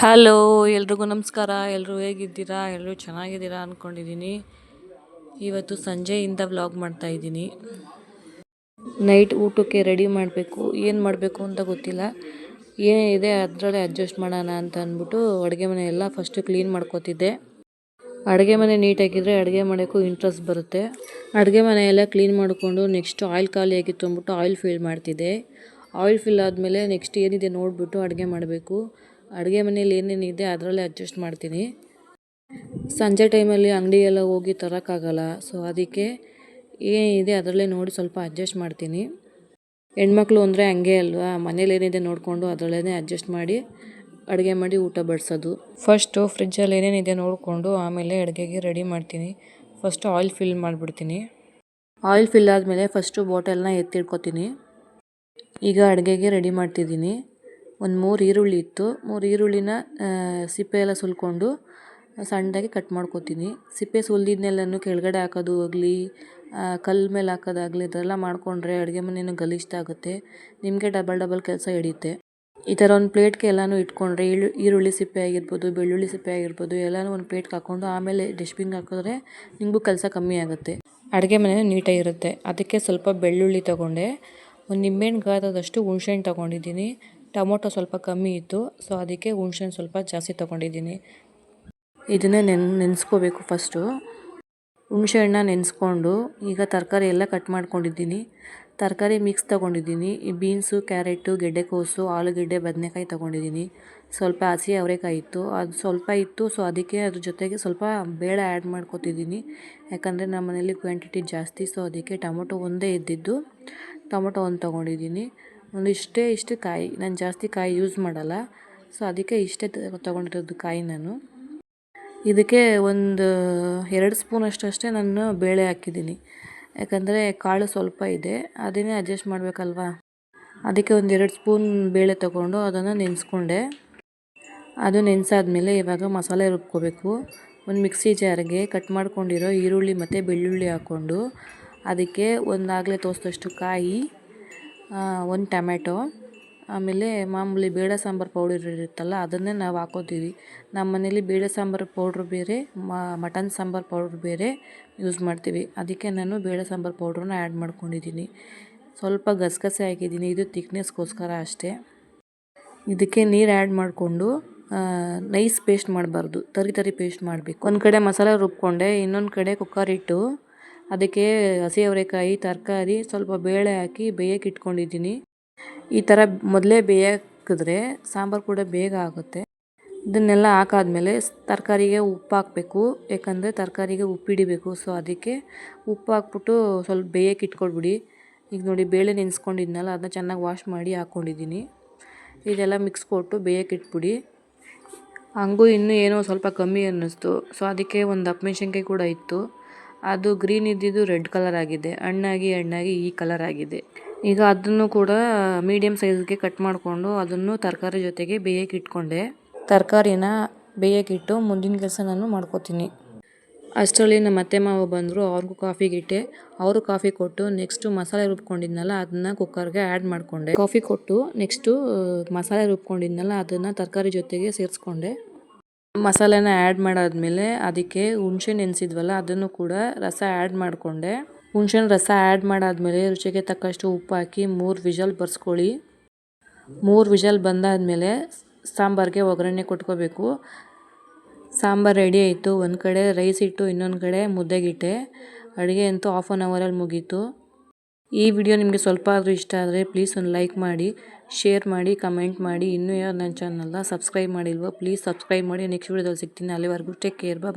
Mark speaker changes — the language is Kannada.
Speaker 1: ಹಲೋ, ಎಲ್ರಿಗೂ ನಮಸ್ಕಾರ. ಎಲ್ಲರೂ ಹೇಗಿದ್ದೀರಾ? ಎಲ್ಲರೂ ಚೆನ್ನಾಗಿದ್ದೀರಾ ಅಂದ್ಕೊಂಡಿದ್ದೀನಿ. ಇವತ್ತು ಸಂಜೆಯಿಂದ ವ್ಲಾಗ್ ಮಾಡ್ತಾಯಿದ್ದೀನಿ. ನೈಟ್ ಊಟಕ್ಕೆ ರೆಡಿ ಮಾಡಬೇಕು. ಏನು ಮಾಡಬೇಕು ಅಂತ ಗೊತ್ತಿಲ್ಲ. ಏನಿದೆ ಅದರಲ್ಲೇ ಅಡ್ಜಸ್ಟ್ ಮಾಡೋಣ ಅಂತ ಅಂದ್ಬಿಟ್ಟು ಅಡುಗೆ ಮನೆ ಎಲ್ಲ ಫಸ್ಟು ಕ್ಲೀನ್ ಮಾಡ್ಕೋತಿದ್ದೆ. ಅಡುಗೆ ಮನೆ ನೀಟಾಗಿದ್ದರೆ ಅಡುಗೆ ಮಾಡೋಕ್ಕೂ ಇಂಟ್ರೆಸ್ಟ್ ಬರುತ್ತೆ. ಅಡುಗೆ ಮನೆ ಎಲ್ಲ ಕ್ಲೀನ್ ಮಾಡಿಕೊಂಡು ನೆಕ್ಸ್ಟ್ ಆಯಿಲ್ ಖಾಲಿ ಆಗಿತ್ತು ಅಂದ್ಬಿಟ್ಟು ಆಯಿಲ್ ಫಿಲ್ ಮಾಡ್ತಿದ್ದೆ. ಆಯಿಲ್ ಫಿಲ್ ಆದಮೇಲೆ ನೆಕ್ಸ್ಟ್ ಏನಿದೆ ನೋಡಿಬಿಟ್ಟು ಅಡುಗೆ ಮಾಡಬೇಕು. ಅಡುಗೆ ಮನೇಲಿ ಏನೇನಿದೆ ಅದರಲ್ಲೇ ಅಡ್ಜಸ್ಟ್ ಮಾಡ್ತೀನಿ. ಸಂಜೆ ಟೈಮಲ್ಲಿ ಅಂಗಡಿಗೆಲ್ಲ ಹೋಗಿ ತರೋಕ್ಕಾಗಲ್ಲ. ಸೊ ಅದಕ್ಕೆ ಏನಿದೆ ಅದರಲ್ಲೇ ನೋಡಿ ಸ್ವಲ್ಪ ಅಡ್ಜಸ್ಟ್ ಮಾಡ್ತೀನಿ. ಹೆಣ್ಮಕ್ಳು ಅಂದರೆ ಹಂಗೆ ಅಲ್ವಾ, ಮನೇಲಿ ಏನಿದೆ ನೋಡಿಕೊಂಡು ಅದರಲ್ಲೇ ಅಡ್ಜಸ್ಟ್ ಮಾಡಿ ಅಡುಗೆ ಮಾಡಿ ಊಟ ಬಡಿಸೋದು. ಫಸ್ಟು ಫ್ರಿಜ್ಜಲ್ಲಿ ಏನೇನಿದೆ ನೋಡಿಕೊಂಡು ಆಮೇಲೆ ಅಡುಗೆಗೆ ರೆಡಿ ಮಾಡ್ತೀನಿ. ಫಸ್ಟು ಆಯಿಲ್ ಫಿಲ್ ಮಾಡಿಬಿಡ್ತೀನಿ. ಆಯಿಲ್ ಫಿಲ್ ಆದಮೇಲೆ ಫಸ್ಟು ಬಾಟಲ್ನ ಎತ್ತಿಡ್ಕೊತೀನಿ. ಈಗ ಅಡುಗೆಗೆ ರೆಡಿ ಮಾಡ್ತಿದ್ದೀನಿ. ಒಂದು 3 ಈರುಳ್ಳಿ ಇತ್ತು. 3 ಈರುಳ್ಳಿನ ಸಿಪ್ಪೆ ಎಲ್ಲ ಸುಲ್ಕೊಂಡು ಸಣ್ಣದಾಗಿ ಕಟ್ ಮಾಡ್ಕೊತೀನಿ. ಸಿಪ್ಪೆ ಸುಲಿದಿದ್ನೆಲ್ಲನೂ ಕೆಳಗಡೆ ಹಾಕೋದು ಆಗಲಿ, ಕಲ್ಲು ಮೇಲೆ ಹಾಕೋದಾಗಲಿ ಇದೆಲ್ಲ ಮಾಡಿಕೊಂಡ್ರೆ ಅಡುಗೆ ಮನೆಯೂ ಗಲೀಜಾಗುತ್ತೆ. ನಿಮಗೆ ಡಬಲ್ ಕೆಲಸ ಹಿಡಿಯುತ್ತೆ. ಈ ಥರ ಒಂದು ಪ್ಲೇಟ್ಗೆ ಎಲ್ಲನೂ ಇಟ್ಕೊಂಡ್ರೆ ಈರುಳ್ಳಿ ಸಿಪ್ಪೆ ಆಗಿರ್ಬೋದು, ಬೆಳ್ಳುಳ್ಳಿ ಸಿಪ್ಪೆ ಆಗಿರ್ಬೋದು ಎಲ್ಲನೂ ಒಂದು ಪ್ಲೇಟ್ಗೆ ಹಾಕ್ಕೊಂಡು ಆಮೇಲೆ ಡಸ್ಟ್ಬಿನ್ಗೆ ಹಾಕಿದ್ರೆ ನಿಮಗೂ ಕೆಲಸ ಕಮ್ಮಿ ಆಗುತ್ತೆ. ಅಡುಗೆ ಮನೆ ನೀಟಾಗಿರುತ್ತೆ. ಅದಕ್ಕೆ ಸ್ವಲ್ಪ ಬೆಳ್ಳುಳ್ಳಿ ತೊಗೊಂಡೆ. ಒಂದು ನಿಂಬೆಹಣ್ಣು ಗಾತ್ರದಷ್ಟು ಹುಣಸೆಹಣ್ಣು ತೊಗೊಂಡಿದ್ದೀನಿ. ಟೊಮೊಟೊ ಸ್ವಲ್ಪ ಕಮ್ಮಿ ಇತ್ತು, ಸೊ ಅದಕ್ಕೆ ಹುಣಸೆಹಣ್ಣು ಸ್ವಲ್ಪ ಜಾಸ್ತಿ ತೊಗೊಂಡಿದ್ದೀನಿ. ಇದನ್ನೇ ನೆನೆಸ್ಕೋಬೇಕು ಫಸ್ಟು. ಹುಣಸೆಹಣ್ಣನ್ನ ನೆನೆಸ್ಕೊಂಡು ಈಗ ತರಕಾರಿ ಎಲ್ಲ ಕಟ್ ಮಾಡ್ಕೊಂಡಿದ್ದೀನಿ. ತರಕಾರಿ ಮಿಕ್ಸ್ ತೊಗೊಂಡಿದ್ದೀನಿ. ಈ ಬೀನ್ಸು, ಕ್ಯಾರೆಟು, ಗೆಡ್ಡೆಕೋಸು, ಆಲೂಗೆಡ್ಡೆ, ಬದನೆಕಾಯಿ ತೊಗೊಂಡಿದ್ದೀನಿ. ಸ್ವಲ್ಪ ಹಸಿ ಅವರೆಕಾಯಿ ಇತ್ತು, ಅದು ಸ್ವಲ್ಪ ಇತ್ತು. ಸೊ ಅದಕ್ಕೆ ಅದ್ರ ಜೊತೆಗೆ ಸ್ವಲ್ಪ ಬೇಳೆ ಆ್ಯಡ್ ಮಾಡ್ಕೊತಿದ್ದೀನಿ. ಯಾಕಂದರೆ ನಮ್ಮ ಮನೇಲಿ ಕ್ವಾಂಟಿಟಿ ಜಾಸ್ತಿ. ಸೊ ಅದಕ್ಕೆ ಟೊಮೊಟೊ ಒಂದೇ ಇದ್ದಿದ್ದು ಟೊಮೊಟೊ ಒಂದು ತೊಗೊಂಡಿದ್ದೀನಿ. ಇಷ್ಟು ಕಾಯಿ, ನಾನು ಜಾಸ್ತಿ ಕಾಯಿ ಯೂಸ್ ಮಾಡಲ್ಲ. ಸೊ ಅದಕ್ಕೆ ಇಷ್ಟೇ ತೊಗೊಂಡಿರೋದು ಕಾಯಿ ನಾನು. ಇದಕ್ಕೆ ಒಂದು 2 ಸ್ಪೂನಷ್ಟೇ ನಾನು ಬೇಳೆ ಹಾಕಿದ್ದೀನಿ. ಯಾಕಂದರೆ ಕಾಳು ಸ್ವಲ್ಪ ಇದೆ, ಅದನ್ನೇ ಅಡ್ಜಸ್ಟ್ ಮಾಡಬೇಕಲ್ವಾ. ಅದಕ್ಕೆ ಒಂದು 2 ಸ್ಪೂನ್ ಬೇಳೆ ತೊಗೊಂಡು ಅದನ್ನು ನೆನೆಸ್ಕೊಂಡೆ. ಅದು ನೆನೆಸಾದ್ಮೇಲೆ ಇವಾಗ ಮಸಾಲೆ ರುಬ್ಕೋಬೇಕು. ಒಂದು ಮಿಕ್ಸಿ ಜಾರ್ಗೆ ಕಟ್ ಮಾಡ್ಕೊಂಡಿರೋ ಈರುಳ್ಳಿ ಮತ್ತು ಬೆಳ್ಳುಳ್ಳಿ ಹಾಕ್ಕೊಂಡು ಅದಕ್ಕೆ ಒಂದಾಗಲೇ ತೋರಿಸಿದಷ್ಟು ಕಾಯಿ, 1 ಟೊಮೆಟೊ, ಆಮೇಲೆ ಮಾಮೂಲಿ ಬೇಳೆ ಸಾಂಬಾರು ಪೌಡರ್ ಇರುತ್ತಲ್ಲ ಅದನ್ನೇ ನಾವು ಹಾಕೋತೀವಿ. ನಮ್ಮ ಮನೇಲಿ ಬೇಳೆ ಸಾಂಬಾರು ಪೌಡ್ರ್ ಬೇರೆ, ಮಟನ್ ಸಾಂಬಾರು ಪೌಡ್ರ್ ಬೇರೆ ಯೂಸ್ ಮಾಡ್ತೀವಿ. ಅದಕ್ಕೆ ನಾನು ಬೇಳೆ ಸಾಂಬಾರು ಪೌಡ್ರನ್ನ ಆ್ಯಡ್ ಮಾಡ್ಕೊಂಡಿದ್ದೀನಿ. ಸ್ವಲ್ಪ ಗಸಗಸೆ ಹಾಕಿದ್ದೀನಿ, ಇದು ತಿಕ್ನೆಸ್ಗೋಸ್ಕರ ಅಷ್ಟೇ. ಇದಕ್ಕೆ ನೀರು ಆ್ಯಡ್ ಮಾಡಿಕೊಂಡು ನೈಸ್ ಪೇಸ್ಟ್ ಮಾಡಬಾರ್ದು, ತರಿ ಪೇಸ್ಟ್ ಮಾಡಬೇಕು. ಒಂದು ಕಡೆ ಮಸಾಲೆ ರುಬ್ಕೊಂಡೆ, ಇನ್ನೊಂದು ಕಡೆ ಕುಕ್ಕರ್ ಇಟ್ಟು ಅದಕ್ಕೆ ಹಸಿ ಅವರೆಕಾಯಿ, ತರಕಾರಿ, ಸ್ವಲ್ಪ ಬೇಳೆ ಹಾಕಿ ಬೇಯಕ್ಕೆ ಇಟ್ಕೊಂಡಿದ್ದೀನಿ. ಈ ಥರ ಮೊದಲೇ ಬೇಯಕ್ಕಿದ್ರೆ ಸಾಂಬಾರು ಕೂಡ ಬೇಗ ಆಗುತ್ತೆ. ಇದನ್ನೆಲ್ಲ ಹಾಕಾದ್ಮೇಲೆ ತರಕಾರಿಗೆ ಉಪ್ಪು ಹಾಕಬೇಕು. ಯಾಕಂದರೆ ತರಕಾರಿಗೆ ಉಪ್ಪು ಹಿಡಿಬೇಕು. ಸೊ ಅದಕ್ಕೆ ಉಪ್ಪು ಹಾಕ್ಬಿಟ್ಟು ಸ್ವಲ್ಪ ಬೇಯಕ್ಕೆ ಇಟ್ಕೊಳ್ಬಿಡಿ. ಈಗ ನೋಡಿ ಬೇಳೆ ನೆನೆಸ್ಕೊಂಡಿದ್ನಲ್ಲ ಅದನ್ನ ಚೆನ್ನಾಗಿ ವಾಶ್ ಮಾಡಿ ಹಾಕ್ಕೊಂಡಿದ್ದೀನಿ. ಇದೆಲ್ಲ ಮಿಕ್ಸ್ ಕೊಟ್ಟು ಬೇಯಕ್ಕೆ ಇಟ್ಬಿಡಿ. ಹಂಗೂ ಇನ್ನೂ ಏನೋ ಸ್ವಲ್ಪ ಕಮ್ಮಿ ಅನ್ನಿಸ್ತು. ಸೊ ಅದಕ್ಕೆ ಒಂದು ಹಸಿಮೆಣ್ಸಿನ್ಕಾಯಿ ಕೂಡ ಇತ್ತು, ಅದು ಗ್ರೀನ್ ಇದ್ದಿದ್ದು ರೆಡ್ ಕಲರ್ ಆಗಿದೆ, ಹಣ್ಣಾಗಿ ಈ ಕಲರ್ ಆಗಿದೆ. ಈಗ ಅದನ್ನು ಕೂಡ ಮೀಡಿಯಮ್ ಸೈಜ್ಗೆ ಕಟ್ ಮಾಡಿಕೊಂಡು ಅದನ್ನು ತರಕಾರಿ ಜೊತೆಗೆ ಬೇಯಕ್ಕೆ ಇಟ್ಕೊಂಡೆ. ತರಕಾರಿನ ಬೇಯಕ್ಕಿಟ್ಟು ಮುಂದಿನ ಕೆಲಸ ನಾನು ಮಾಡ್ಕೋತೀನಿ. ಅಷ್ಟರಲ್ಲಿ ನಮ್ಮ ಅತ್ತೆ ಮಾವ ಬಂದರು. ಅವ್ರಿಗೂ ಕಾಫಿಗೆ ಇಟ್ಟೆ. ಅವರು ಕಾಫಿ ಕೊಟ್ಟು ನೆಕ್ಸ್ಟು ಮಸಾಲೆ ರುಬ್ಕೊಂಡಿದ್ನಲ್ಲ ಅದನ್ನು ಕುಕ್ಕರ್ಗೆ ಆ್ಯಡ್ ಮಾಡಿಕೊಂಡೆ. ಕಾಫಿ ಕೊಟ್ಟು ನೆಕ್ಸ್ಟು ಮಸಾಲೆ ರುಬ್ಕೊಂಡಿದ್ನಲ್ಲ ಅದನ್ನು ತರಕಾರಿ ಜೊತೆಗೆ ಸೇರಿಸ್ಕೊಂಡೆ. ಮಸಾಲೆನ ಆ್ಯಡ್ ಮಾಡಾದ್ಮೇಲೆ ಅದಕ್ಕೆ ಹುಣಸೆ ನೆನೆಸಿದ್ವಲ್ಲ ಅದನ್ನು ಕೂಡ ರಸ ಆ್ಯಡ್ ಮಾಡಿಕೊಂಡೆ. ಹುಣಸೆನ ರಸ ಆ್ಯಡ್ ಮಾಡಾದ್ಮೇಲೆ ರುಚಿಗೆ ತಕ್ಕಷ್ಟು ಉಪ್ಪು ಹಾಕಿ 3 ವಿಷಲ್ ಬರ್ಸ್ಕೊಳ್ಳಿ. 3 ವಿಷಲ್ ಬಂದಾದಮೇಲೆ ಸಾಂಬಾರಿಗೆ ಒಗ್ಗರಣೆ ಕೊಟ್ಕೋಬೇಕು. ಸಾಂಬಾರು ರೆಡಿ ಆಯಿತು. ಒಂದು ಕಡೆ ರೈಸ್ ಇಟ್ಟು ಇನ್ನೊಂದು ಕಡೆ ಮುದ್ದೆಗಿಟ್ಟೆ. ಅಡುಗೆ ಅಂತೂ 1/2 ಅವರಲ್ಲಿ ಮುಗೀತು. ಈ ವಿಡಿಯೋ ನಿಮಗೆ ಸ್ವಲ್ಪ ಆದರೂ ಇಷ್ಟ ಆದರೆ ಪ್ಲೀಸ್ ಒಂದು ಲೈಕ್ ಮಾಡಿ, ಶೇರ್ ಮಾಡಿ, ಕಮೆಂಟ್ ಮಾಡಿ. ಇನ್ನೂ ಯಾರು ನನ್ನ ಚಾನಲ್ನ ಸಬ್ಸ್ಕ್ರೈಬ್ ಮಾಡಿಲ್ವೋ ಪ್ಲೀಸ್ ಸಬ್ಸ್ಕ್ರೈಬ್ ಮಾಡಿ. ನೆಕ್ಸ್ಟ್ ವಿಡಿಯೋದಲ್ಲಿ ಸಿಗ್ತೀನಿ. ಅಲ್ಲಿವರೆಗೂ ಟೇಕ್ ಕೇರ್, ಬಾಯ್.